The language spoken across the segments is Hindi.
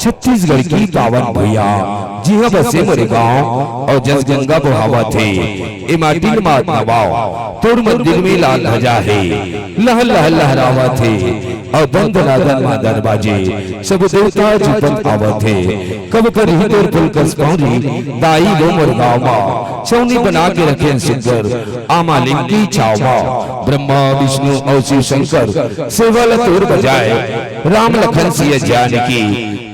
छत्तीसगढ़ की पावन भैया जी हाँ बसे मोरे गाँव और जस गंगा बहावा थे ए माटी मात नवाओ तोर मंदिर में लाल ध्वजा है लह लह लहरावा थे और बंद नादन मादर बाजे सब देवता जुपन आवत थे कब कर ही तोर फुल कस पौरी दाई वो मोर गाँव माँ छौनी बना के रखे सिंगर आमा लिंग की छावा ब्रह्मा विष्णु और शिव शंकर सेवल तोर बजाए राम लखन सिया जानकी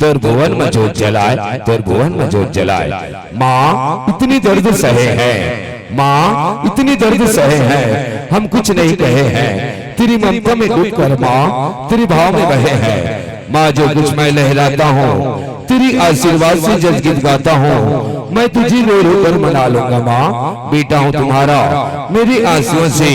तोर भुवन में जोत जलाए तोर भुवन में जोत जलाए। माँ इतनी दर्द सहे हैं माँ इतनी दर्द सहे हैं हम कुछ नहीं कहे हैं तेरी ममता में डूब कर माँ तेरे भाव में बहे हैं। माँ जो कुछ मैं लहराता हूँ तेरी आशीर्वाद से जज गीत गाता हूँ मैं तुझे रो रो कर मना लूंगा माँ बेटा हूँ तुम्हारा मेरी आंसुओं से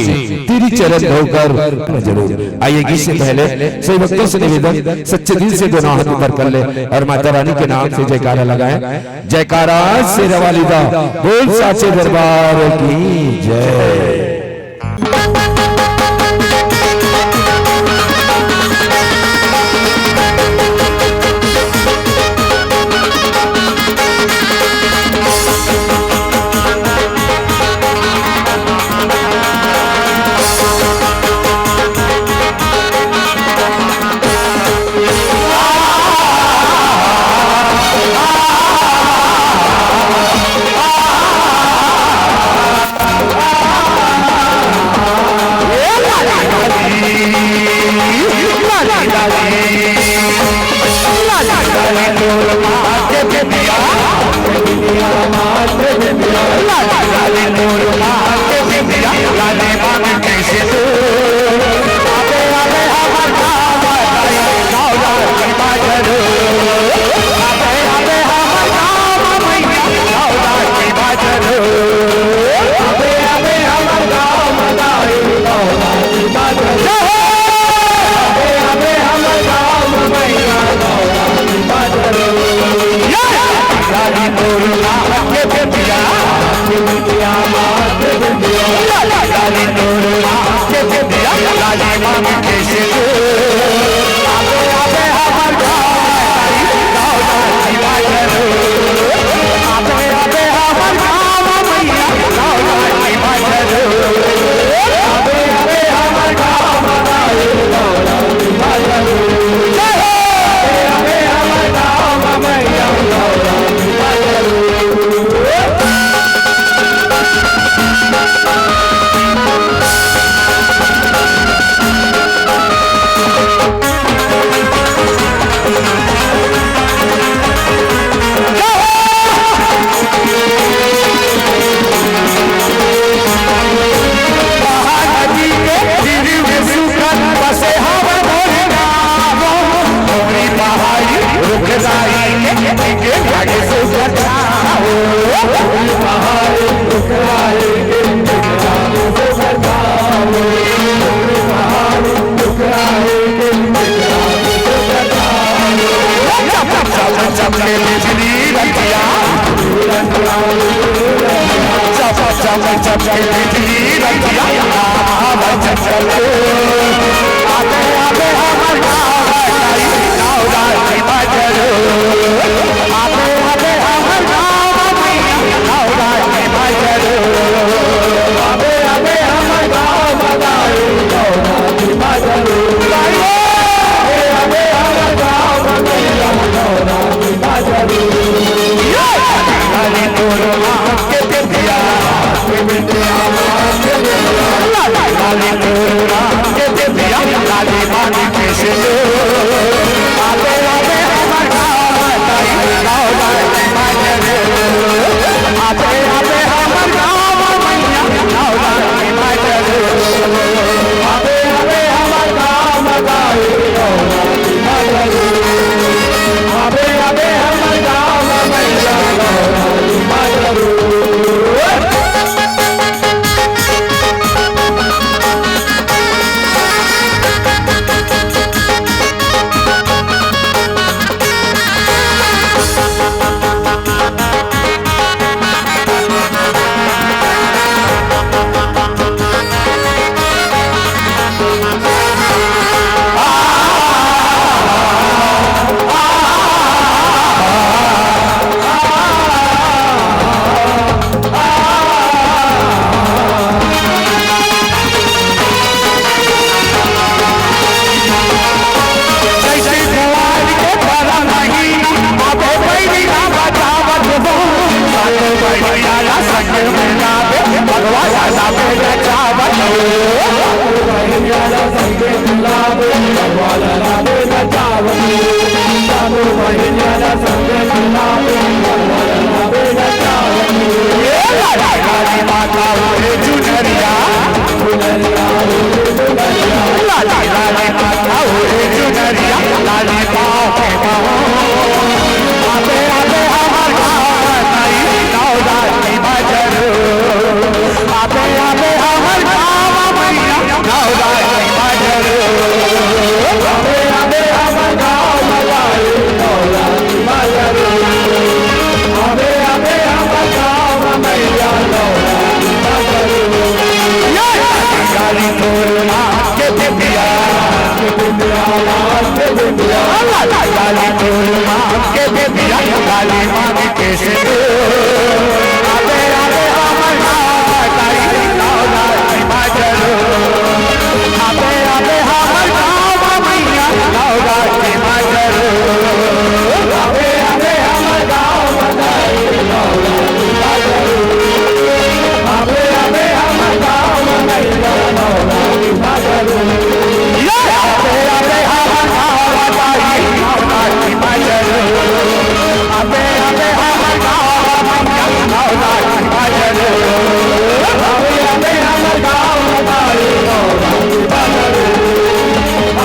तेरी चरण धोकर जरूर। आइए गीत से पहले सभी भक्तों से निवेदन सच्चे दिल से दोनों हाथ ऊपर कर ले और माता रानी के नाम से जयकारा लगाएं। जयकारा शेरा वाली दा बोल साचे दरबार की जय। महिला संग गुलाबी लाली माता उड़े चुनरिया लाली माता उड़े चुनरिया लाली पाँव के आते आते हमार नवरात्रि भजन आते आते हमार गाँव मैया नवरात्रि भजन आते आते हमार गाँव नवरात्रि भजन आते आते हमार गाँव मैया नवरात्रि भजन गाली तोर माँ के बिटिया गाली तोर माँ के बिटिया गाली माँ के कैसे आते आते हमार गाँव नवरात्रि भजन आते आते हमार गाँव मैया नवरात्रि भजन आते आते हमार गाँव नवरात्रि भजन आते आते हमार गाँव मैया नवरात्रि भजन आते आते हमार गाँव नवरात्रि भजन आते आते हमार गाँव मैया नवरात्रि भजन आते आते हमार गाँव नवरात्रि भजन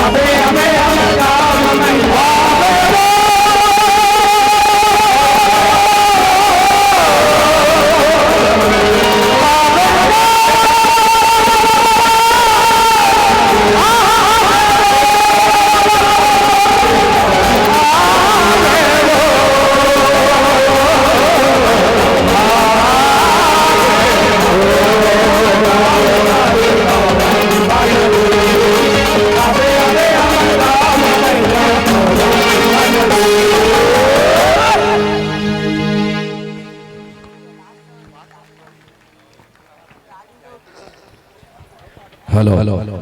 आते आते हमार गाँव मैया हेलो हेलो